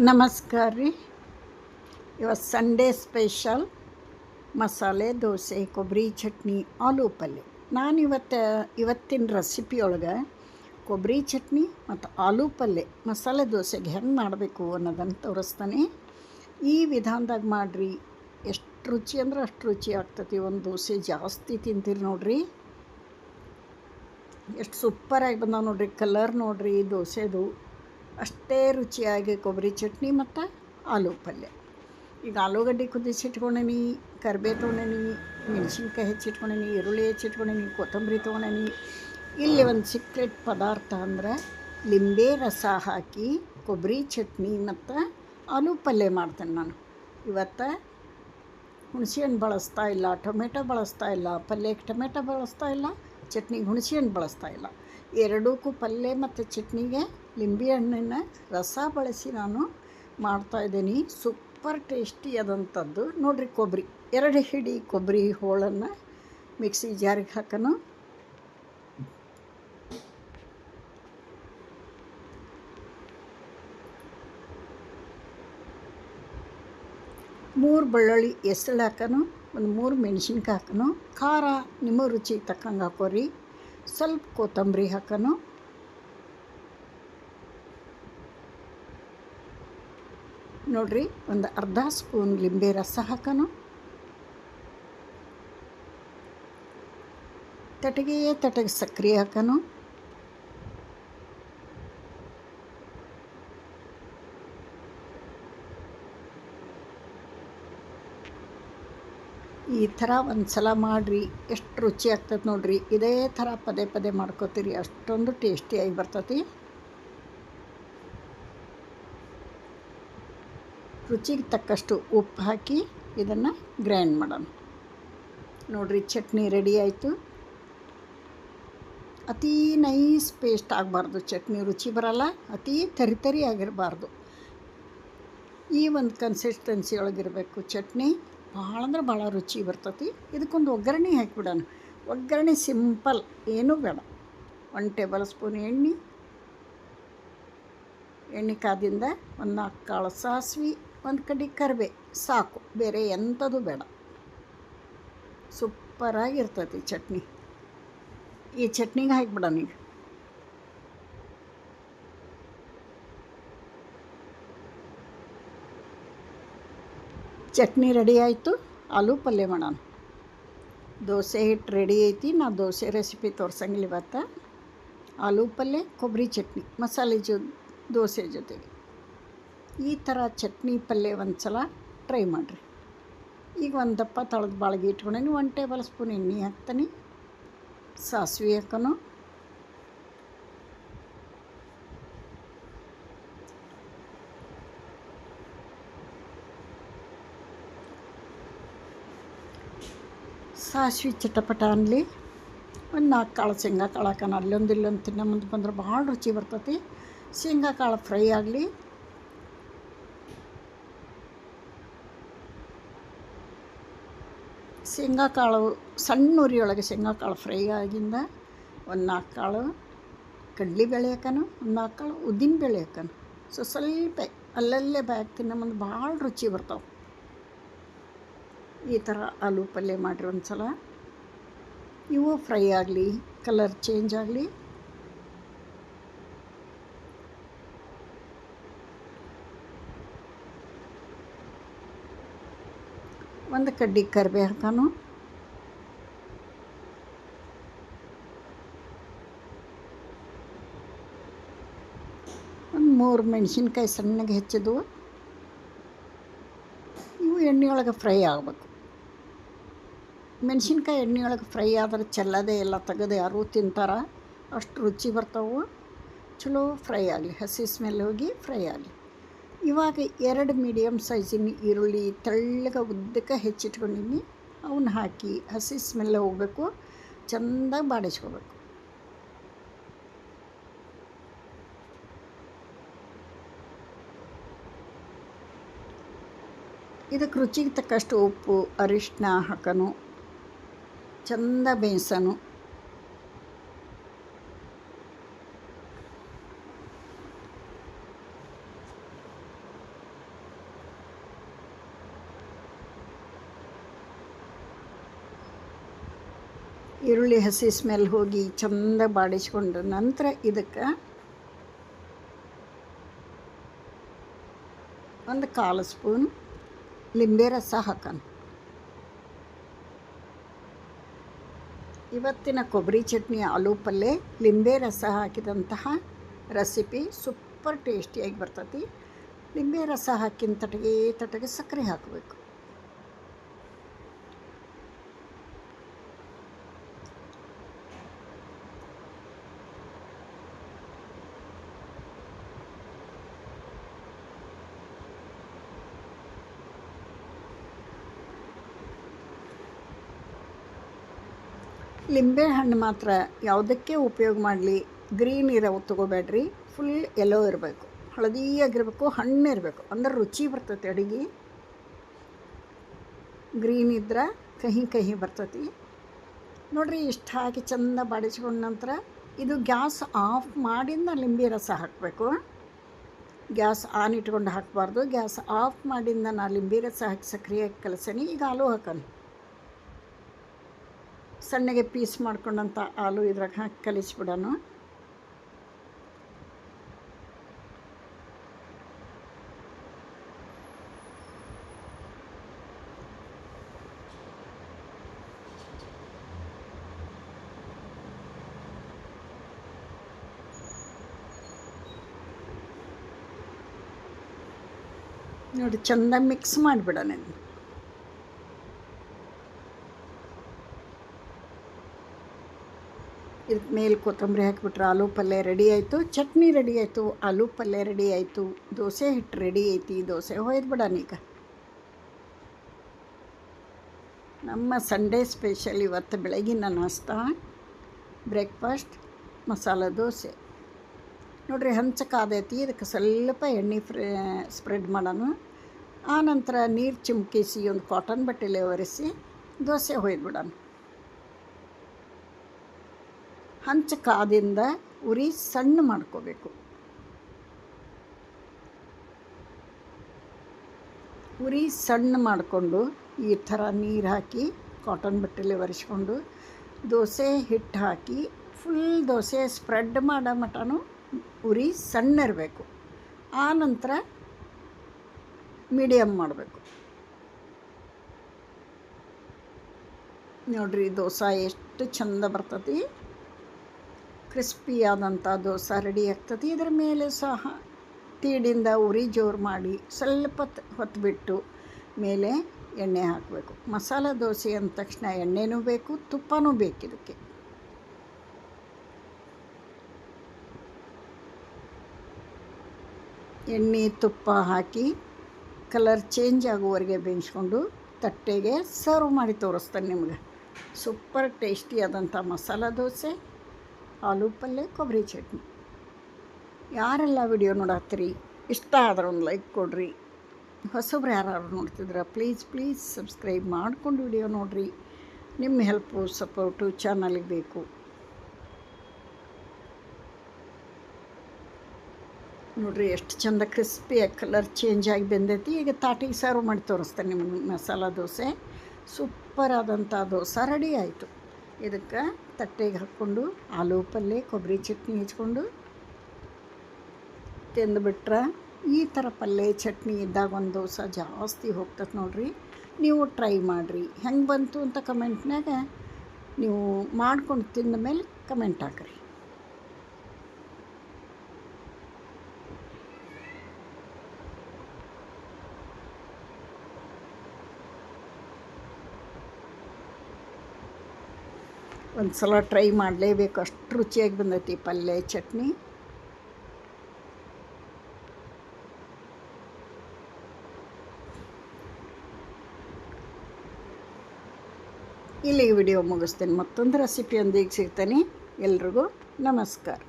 ನಮಸ್ಕಾರ ರೀ. ಇವತ್ತು ಸಂಡೇ ಸ್ಪೆಷಲ್ ಮಸಾಲೆ ದೋಸೆ, ಕೊಬ್ಬರಿ ಚಟ್ನಿ, ಆಲೂ ಪಲ್ಯ. ನಾನು ಇವತ್ತಿನ ರೆಸಿಪಿಯೊಳಗೆ ಕೊಬ್ಬರಿ ಚಟ್ನಿ ಮತ್ತು ಆಲೂ ಪಲ್ಯ ಮಸಾಲೆ ದೋಸೆಗೆ ಹೆಂಗೆ ಮಾಡಬೇಕು ಅನ್ನೋದನ್ನು ತೋರಿಸ್ತಾನೆ. ಈ ವಿಧಾನದಾಗ ಮಾಡಿರಿ, ಎಷ್ಟು ರುಚಿ ಅಂದ್ರೆ ಅಷ್ಟು ರುಚಿ ಆಗ್ತೈತಿ. ಒಂದು ದೋಸೆ ಜಾಸ್ತಿ ತಿಂತೀರಿ ನೋಡಿರಿ. ಎಷ್ಟು ಸೂಪರಾಗಿ ಬಂದಾವ ನೋಡಿರಿ. ಕಲರ್ ನೋಡಿರಿ ದೋಸೆದು. ಅಷ್ಟೇ ರುಚಿಯಾಗಿ ಕೊಬ್ಬರಿ ಚಟ್ನಿ ಮತ್ತು ಆಲೂ ಪಲ್ಯ. ಈಗ ಆಲೂಗಡ್ಡೆ ಕುದಿಸಿಟ್ಕೊಂಡೀನಿ, ಕರಿಬೇವು ತೊಗೊಂಡೀನಿ, ಮೆಣಸಿನ್ಕಾಯಿ ಹೆಚ್ಚಿಟ್ಕೊಂಡೀನಿ, ಈರುಳ್ಳಿ ಹೆಚ್ಚಿಟ್ಕೊಂಡೀನಿ, ಕೊತ್ತಂಬರಿ ತೊಗೊಂಡೀನಿ. ಇಲ್ಲಿ ಒಂದು ಸೀಕ್ರೆಟ್ ಪದಾರ್ಥ ಅಂದ್ರೆ ಲಿಂಬೆ ರಸ ಹಾಕಿ ಕೊಬ್ಬರಿ ಚಟ್ನಿ ಮತ್ತು ಆಲೂ ಪಲ್ಯ ಮಾಡ್ತೇನೆ ನಾನು. ಇವತ್ತು ಹುಣಸೆಹಣ್ಣು ಬಳಸ್ತಾ ಇಲ್ಲ, ಟೊಮೆಟೊ ಬಳಸ್ತಾ ಇಲ್ಲ, ಪಲ್ಯಕ್ಕೆ ಟೊಮೆಟೊ ಬಳಸ್ತಾ ಇಲ್ಲ, ಚಟ್ನಿಗೆ ಹುಣಸೆಹಣ್ಣು ಬಳಸ್ತಾ ಇಲ್ಲ. ಎರಡಕ್ಕೂ ಪಲ್ಯ ಮತ್ತು ಚಟ್ನಿಗೆ ಲಿಂಬೆ ಹಣ್ಣಿನ ರಸ ಬಳಸಿ ನಾನು ಮಾಡ್ತಾಯಿದ್ದೀನಿ. ಸೂಪರ್ ಟೇಸ್ಟಿ ಆದಂಥದ್ದು ನೋಡಿರಿ. ಕೊಬ್ಬರಿ 2 ಹಿಡಿ ಕೊಬ್ಬರಿ ಹೋಳನ್ನು ಮಿಕ್ಸಿ ಜಾರಿಗೆ ಹಾಕೋಣ. ಮೂರು ಬೆಳ್ಳುಳ್ಳಿ ಎಸಳು ಹಾಕೋಣ, ಒಂದು 3 ಮೆಣಸಿನ್ಕಾಯಿ ಹಾಕೋಣ. ಖಾರ ನಿಮ್ಮ ರುಚಿಗೆ ತಕ್ಕಂಗೆ ಹಾಕೋರಿ. ಸ್ವಲ್ಪ ಕೊತ್ತಂಬರಿ ಹಾಕೋಣ. ನೋಡಿರಿ, ಒಂದು ಅರ್ಧ ಸ್ಪೂನ್ ಲಿಂಬೆ ರಸ ಹಾಕೋಣ. ತಟಗೆ ಸಕ್ಕರೆ ಹಾಕೋಣ. ಈ ಥರ ಒಂದು ಸಲ ಮಾಡಿರಿ, ಎಷ್ಟು ರುಚಿ ಆಗ್ತದೆ ನೋಡಿರಿ. ಇದೇ ಥರ ಪದೇ ಪದೇ ಮಾಡ್ಕೋತೀರಿ, ಅಷ್ಟೊಂದು ಟೇಸ್ಟಿಯಾಗಿ ಬರ್ತೈತಿ. ರುಚಿಗೆ ತಕ್ಕಷ್ಟು ಉಪ್ಪು ಹಾಕಿ ಇದನ್ನು ಗ್ರೈಂಡ್ ಮಾಡೋಣ. ನೋಡಿರಿ, ಚಟ್ನಿ ರೆಡಿ ಆಯಿತು. ಅತೀ ನೈಸ್ ಪೇಸ್ಟ್ ಆಗಬಾರ್ದು, ಚಟ್ನಿ ರುಚಿ ಬರಲ್ಲ. ಅತೀ ತರಿ ಆಗಿರಬಾರ್ದು. ಈ ಒಂದು ಕನ್ಸಿಸ್ಟೆನ್ಸಿ ಒಳಗಿರಬೇಕು ಚಟ್ನಿ. ಭಾಳ ಅಂದ್ರೆ ಭಾಳ ರುಚಿ ಬರ್ತೈತಿ. ಇದಕ್ಕೊಂದು ಒಗ್ಗರಣೆ ಹಾಕಿಬಿಡೋಣ. ಒಗ್ಗರಣೆ ಸಿಂಪಲ್, ಏನೂ ಬೇಡ. 1 ಟೇಬಲ್ ಸ್ಪೂನ್ ಎಣ್ಣೆ ಕಾದಿಂದ, ಒಂದು 4 ಕಾಳು ಸಾಸಿವೆ, 1 ಕಡ್ಡಿ ಕರಿಬೇವು ಸಾಕು. ಬೇರೆ ಎಂಥದ್ದು ಬೇಡ. ಸೂಪರಾಗಿರ್ತೈತಿ ಚಟ್ನಿ. ಈ ಚಟ್ನಿಗೆ ಹಾಕಿಬಿಡೋಣ. ಈಗ ಚಟ್ನಿ ರೆಡಿ ಆಯಿತು. ಆಲೂ ಪಲ್ಯ ಮಾಡೋಣ. ದೋಸೆ ಹಿಟ್ಟು ರೆಡಿ ಐತಿ. ನಾ ದೋಸೆ ರೆಸಿಪಿ ತೋರ್ಸಂಗಿಲ್ಲ ಇವತ್ತು. ಆಲೂ ಪಲ್ಯ, ಕೊಬ್ಬರಿ ಚಟ್ನಿ, ಮಸಾಲೆ ದೋಸೆ ಜೊತೆಗೆ ಈ ಥರ ಚಟ್ನಿ ಪಲ್ಯ ಒಂದು ಸಲ ಟ್ರೈ ಮಾಡಿರಿ. ಈಗ ಒಂದು ದಪ್ಪ ತಳದ ಬಾಳ್ಗೆ ಇಟ್ಕೊಂಡೇನಿ. 1 ಟೇಬಲ್ ಸ್ಪೂನ್ ಎಣ್ಣೆ ಹಾಕ್ತಾನೆ. ಸಾಸಿವೆ ಹಾಕೋಣ. ಸಾಸಿವೆ ಚಟಪಟ ಅನ್ನಲಿ. ಒಂದು 4 ಕಾಳು ಶೇಂಗಾ ಕಾಳು ಹಾಕೋಣ. ಅಲ್ಲೊಂದು ಇಲ್ಲೊಂದು ತಿನ್ನೋ ಮುಂದೆ ಬಂದ್ರೆ ಭಾಳ ರುಚಿ ಬರ್ತೈತಿ. ಶೇಂಗಾ ಕಾಳು ಫ್ರೈ ಆಗಲಿ. ಶೇಂಗಾ ಕಾಳು ಸಣ್ಣ ಉರಿಯೊಳಗೆ ಶೇಂಗಾ ಕಾಳು ಫ್ರೈ ಆಗಿಂದ ಒಂದು 4 ಕಾಳು ಕಡಲೆಬೇಳೆ ಹಾಕೋಣ, ಒಂದು 4 ಕಾಳು ಉದ್ದಿನಬೇಳೆ ಹಾಕೋಣ. ಸ್ವಲ್ಪ ಅಲ್ಲಲ್ಲೇ ಬ್ಯಾಗ್ ತಿನ್ನೋ ಮುಂದೆ ಭಾಳ ರುಚಿ ಬರ್ತಾವೆ. ಈ ಥರ ಆಲೂ ಪಲ್ಯ ಮಾಡಿರಿ ಒಂದು ಸಲ. ಇವು ಫ್ರೈ ಆಗಲಿ, ಕಲರ್ ಚೇಂಜ್ ಆಗಲಿ. ಒಂದು ಕಡ್ಡಿ ಕರಿಬೇವು ಹಾಕೋಣ. ಒಂದು 3 ಮೆಣಸಿನ್ಕಾಯಿ ಸಣ್ಣಗೆ ಹೆಚ್ಚಿದ್ವು. ಇವು ಎಣ್ಣೆಯೊಳಗೆ ಫ್ರೈ ಆಗಬೇಕು. ಮೆಣಸಿನ್ಕಾಯಿ ಎಣ್ಣೆಯೊಳಗೆ ಫ್ರೈ ಆದ್ರೆ ಚೆಲ್ಲದೆ ಎಲ್ಲ ತೆಗೆದು ಯಾರೂ ತಿಂತಾರೆ. ಅಷ್ಟು ರುಚಿ ಬರ್ತಾವೆ. ಚಲೋ ಫ್ರೈ ಆಗಲಿ, ಹಸಿ ಸ್ಮೆಲ್ ಹೋಗಿ ಫ್ರೈ ಆಗಲಿ. ಇವಾಗ 2 ಮೀಡಿಯಮ್ ಸೈಜಿನ ಈರುಳ್ಳಿ ತೆಳ್ಳಗೆ ಉದ್ದಕ್ಕೆ ಹೆಚ್ಚಿಟ್ಕೊಂಡಿನಿ. ಅವನ್ನ ಹಾಕಿ ಹಸಿ ಸ್ಮೆಲ್ ಹೋಗಬೇಕು, ಚೆಂದಾಗಿ ಬಾಡಿಸ್ಕೋಬೇಕು. ಇದಕ್ಕೆ ರುಚಿಗೆ ತಕ್ಕಷ್ಟು ಉಪ್ಪು, ಅರಿಶಿನ ಹಾಕೋಣ. ಚಂದ ಬೇಯಿಸೋಣ. ಈರುಳ್ಳಿ ಹಸಿ ಸ್ಮೆಲ್ ಹೋಗಿ ಚಂದ ಬಾಡಿಸ್ಕೊಂಡ ನಂತರ ಇದಕ್ಕೆ ಒಂದು 1/4 ಸ್ಪೂನ್ ಲಿಂಬೆ ರಸ ಹಾಕೋಣ. ಇವತ್ತಿನ ಕೊಬ್ಬರಿ ಚಟ್ನಿ ಆಲೂ ಪಲ್ಯ ಲಿಂಬೆ ರಸ ಹಾಕಿದಂತಹ ರೆಸಿಪಿ ಸೂಪರ್ ಟೇಸ್ಟಿಯಾಗಿ ಬರ್ತೈತಿ. ಲಿಂಬೆ ರಸ ಹಾಕಿನ ತಟಗೆ ಸಕ್ಕರೆ ಹಾಕಬೇಕು. ಲಿಂಬೆ ಹಣ್ಣು ಮಾತ್ರ ಯಾವುದಕ್ಕೆ ಉಪಯೋಗ ಮಾಡಲಿ, ಗ್ರೀನ್ ಇರೋವು ತೊಗೋಬೇಡ್ರಿ. ಫುಲ್ ಯೆಲ್ಲೋ ಇರಬೇಕು, ಹಳದಿಯಾಗಿರಬೇಕು, ಹಣ್ಣು ಇರಬೇಕು, ಅಂದ್ರೆ ರುಚಿ ಬರ್ತೈತಿ ಅಡುಗೆ. ಗ್ರೀನ್ ಇದ್ರೆ ಕಹಿ ಬರ್ತೈತಿ ನೋಡಿರಿ. ಇಷ್ಟು ಹಾಕಿ ಚೆಂದ ಬಾಡಿಸ್ಕೊಂಡ ನಂತರ ಇದು ಗ್ಯಾಸ್ ಆಫ್ ಮಾಡಿಂದ ಲಿಂಬೆ ರಸ ಹಾಕಬೇಕು. ಗ್ಯಾಸ್ ಆನ್ ಇಟ್ಕೊಂಡು ಹಾಕಬಾರ್ದು. ಗ್ಯಾಸ್ ಆಫ್ ಮಾಡಿಂದ ನಾ ಲಿಂಬೆ ರಸ ಹಾಕಿ ಸಕ್ಕರೆ ಹಾಕಿ ಕಲಸೀನಿ. ಈಗ ಆಲೂ ಹಾಕೋಣ. ಸಣ್ಣಗೆ ಪೀಸ್ ಮಾಡ್ಕೊಂಡಂಥ ಆಲೂ ಇದ್ರಾಗ ಹಾಕಿ ಕಲಿಸ್ಬಿಡೋಣ. ನೋಡಿ ಚೆಂದ ಮಿಕ್ಸ್ ಮಾಡಿಬಿಡೋಣ. ಇದಕ್ಕೆ ಮೇಲೆ ಕೊತ್ತಂಬರಿ ಹಾಕಿಬಿಟ್ರೆ ಆಲೂ ಪಲ್ಯ ರೆಡಿ ಆಯಿತು. ಚಟ್ನಿ ರೆಡಿ ಆಯಿತು, ಆಲೂ ಪಲ್ಯ ರೆಡಿ ಆಯಿತು, ದೋಸೆ ಹಿಟ್ಟು ರೆಡಿ ಐತಿ. ದೋಸೆ ಹೊಯ್ದು ಬಿಡೋಣ. ಈಗ ನಮ್ಮ ಸಂಡೇ ಸ್ಪೆಷಲ್ ಇವತ್ತು ಬೆಳಗಿನ ನಾಷ್ಟ ಬ್ರೇಕ್ಫಾಸ್ಟ್ ಮಸಾಲೆ ದೋಸೆ ನೋಡಿರಿ. ಹಂಚಕ್ಕಾದೈತಿ. ಇದಕ್ಕೆ ಸ್ವಲ್ಪ ಎಣ್ಣೆ ಸ್ಪ್ರೆಡ್ ಮಾಡೋಣ. ಆನಂತರ ನೀರು ಚಿಮ್ಕಿಸಿ ಒಂದು ಕಾಟನ್ ಬಟ್ಟೆಲೆ ಒರೆಸಿ ದೋಸೆ ಹೊಯ್ದು ಬಿಡೋಣ. ಹಂಚಕ್ಕಾದಿಂದ ಉರಿ ಸಣ್ಣ ಮಾಡ್ಕೋಬೇಕು. ಉರಿ ಸಣ್ಣ ಮಾಡಿಕೊಂಡು ಈ ಥರ ನೀರು ಹಾಕಿ ಕಾಟನ್ ಬಟ್ಟೆಲೆ ಒರೆಸ್ಕೊಂಡು ದೋಸೆ ಹಿಟ್ಟು ಹಾಕಿ ಫುಲ್ ದೋಸೆ ಸ್ಪ್ರೆಡ್ ಮಾಡೋ ಮಟನೂ ಉರಿ ಸಣ್ಣ ಇರಬೇಕು. ಆನಂತರ ಮೀಡಿಯಮ್ ಮಾಡಬೇಕು. ನೋಡಿರಿ ದೋಸೆ ಎಷ್ಟು ಚಂದ ಬರ್ತೈತಿ. ಕ್ರಿಸ್ಪಿಯಾದಂಥ ದೋಸೆ ರೆಡಿ ಆಗ್ತದೆ. ಇದರ ಮೇಲೆ ಸಹ ತೀಡಿಂದ ಉರಿ ಜೋರು ಮಾಡಿ ಸ್ವಲ್ಪ ಹೊತ್ತು ಬಿಟ್ಟು ಮೇಲೆ ಎಣ್ಣೆ ಹಾಕಬೇಕು. ಮಸಾಲೆ ದೋಸೆ ಅಂದ ತಕ್ಷಣ ಎಣ್ಣೆನೂ ಬೇಕು, ತುಪ್ಪನೂ ಬೇಕು. ಇದಕ್ಕೆ ಎಣ್ಣೆ ತುಪ್ಪ ಹಾಕಿ ಕಲರ್ ಚೇಂಜ್ ಆಗುವವರೆಗೆ ಬೇಯಿಸ್ಕೊಂಡು ತಟ್ಟೆಗೆ ಸರ್ವ್ ಮಾಡಿ ತೋರಿಸ್ತಾನೆ ನಿಮ್ಗೆ. ಸೂಪರ್ ಟೇಸ್ಟಿಯಾದಂಥ ಮಸಾಲೆ ದೋಸೆ, ಆಲೂ ಪಲ್ಯ, ಕೊಬ್ಬರಿ ಚಟ್ನಿ. ಯಾರೆಲ್ಲ ವಿಡಿಯೋ ನೋಡತ್ತೀರಿ, ಇಷ್ಟ ಆದ್ರೆ ಒಂದು ಲೈಕ್ ಕೊಡಿರಿ. ಹೊಸಬ್ರು ಯಾರು ನೋಡ್ತಿದ್ರೆ ಪ್ಲೀಸ್ ಸಬ್ಸ್ಕ್ರೈಬ್ ಮಾಡ್ಕೊಂಡು ವಿಡಿಯೋ ನೋಡಿರಿ. ನಿಮ್ಮ ಹೆಲ್ಪು ಸಪೋರ್ಟು ಚಾನಲ್ಗೆ ಬೇಕು. ನೋಡಿರಿ ಎಷ್ಟು ಚಂದ ಕ್ರಿಸ್ಪಿಯಾಗಿ ಕಲರ್ ಚೇಂಜ್ ಆಗಿ ಬಂದೈತಿ. ಈಗ ತಾಟಿಗೆ ಸರ್ವ್ ಮಾಡಿ ತೋರಿಸ್ತಾನೆ ನಿಮಗೆ ಮಸಾಲೆ ದೋಸೆ. ಸೂಪರ್ ಆದಂಥ ದೋಸೆ ರೆಡಿ ಆಯಿತು. ಇದಕ್ಕೆ ತಟ್ಟೆಗೆ ಹಾಕ್ಕೊಂಡು ಆಲೂ ಪಲ್ಯ, ಕೊಬ್ಬರಿ ಚಟ್ನಿ ಹೆಚ್ಕೊಂಡು ತಿಂದುಬಿಟ್ರೆ ಈ ಥರ ಪಲ್ಯ ಚಟ್ನಿ ಇದ್ದಾಗ ಒಂದು ದೋಸೆ ಜಾಸ್ತಿ ಹೋಗ್ತದೆ ನೋಡಿರಿ. ನೀವು ಟ್ರೈ ಮಾಡಿರಿ. ಹೆಂಗೆ ಬಂತು ಅಂತ ಕಮೆಂಟ್ನಾಗ ನೀವು ಮಾಡ್ಕೊಂಡು ತಿಂದ ಮೇಲೆ ಕಮೆಂಟ್ ಹಾಕಿರಿ. ಒಂದು ಸಲ ಟ್ರೈ ಮಾಡಲೇಬೇಕು, ಅಷ್ಟು ರುಚಿಯಾಗಿ ಬಂದೈತಿ ಪಲ್ಯ ಚಟ್ನಿ. ಇಲ್ಲಿ ವಿಡಿಯೋ ಮುಗಿಸ್ತೇನೆ. ಮತ್ತೊಂದು ರೆಸಿಪಿಯೊಂದಿಗೆ ಸಿಗ್ತೇನೆ. ಎಲ್ರಿಗೂ ನಮಸ್ಕಾರ.